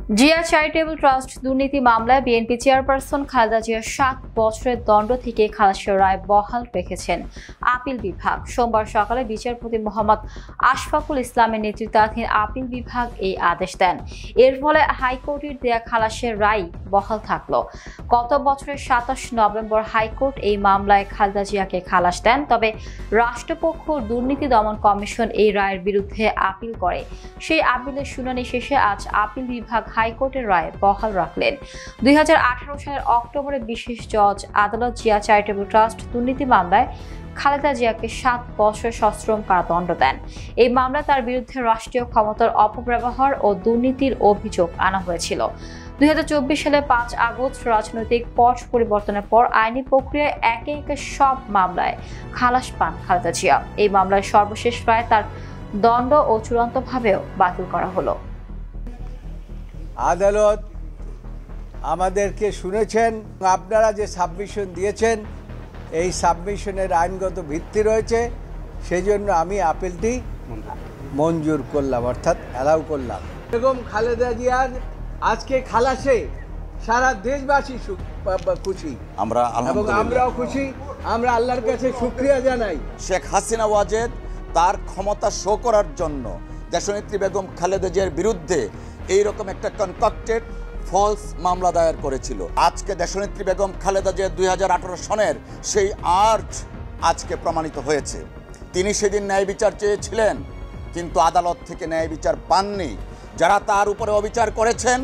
Zia charitable trust দুর্নীতি মামলায় BNP chairperson Khaleda Zia 7 বছরের দণ্ড থেকে খালাসের রায় বহাল রেখেছেন আপিল বিভাগ। সোমবার সকালে বিচারপতি মোহাম্মদ আশফাকুল ইসলামের নেতৃত্বাধীন আপিল বিভাগ এই আদেশ দেন। এর ফলে হাইকোর্টের দেয়া খালাসের রায় বহাল থাকলো। গত বছরের 27 নভেম্বর হাইকোর্ট এই মামলায় খালেদা জিয়াকে খালাস দেন। তবে রাষ্ট্রপক্ষ দুর্নীতি দমন কমিশন এই রায়ের বিরুদ্ধে আপিল করে। সেই আপিলের শুনানি শেষে আজ আপিল বিভাগ হাইকোর্টের রায় বহাল রাখলেন। 2018 সালের অক্টোবরে বিশেষ জজ আদালত জিয়া চ্যারিটেবল ট্রাস্ট দুর্নীতি মামলায় খালেদা জিয়াকে 7 বছর সশ্রম কারাদণ্ড দেন। এই মামলায় তার বিরুদ্ধে রাষ্ট্রীয় ক্ষমতার অপব্যবহার ও দুর্নীতির অভিযোগ আনা হয়েছিল। 2024 সালে 5 আগস্ট রাজনৈতিক পট পরিবর্তনের পর আইনি প্রক্রিয়ায় একে একে সব মামলায় খালাস পান খালেদা জিয়া। এই মামলায় সর্বশেষ রায় তার দণ্ড ও চূড়ান্তভাবেও বাতিল করা হলো। আদালত আমাদেরকে শুনেছেন, আপনারা যে সাবমিশন দিয়েছেন এই সাবমিশনের আইনগত ভিত্তি রয়েছে, সেই জন্য আমি আপিলটি মঞ্জুর করলাম, অর্থাৎ অ্যালাউ করলাম। বেগম খালেদা জিয়ার আজকে খালাসে সারা দেশবাসী খুশি, আমরাও খুশি। আমরা আল্লাহর কাছে শুকরিয়া জানাই। শেখ হাসিনা ওয়াজেদ তার ক্ষমতা শো করার জন্য দেশনেত্রী বেগম খালেদা জিয়ার বিরুদ্ধে এইরকম একটা কনকক্টেড ফলস মামলা দায়ের করেছিল। আজকে দেশনেত্রী বেগম খালেদা জিয়া 2018 সনের সেই আর্ট আজকে প্রমাণিত হয়েছে। তিনি সেদিন ন্যায় বিচার চেয়েছিলেন, কিন্তু আদালত থেকে ন্যায় বিচার পাননি। যারা তার উপরে অবিচার করেছেন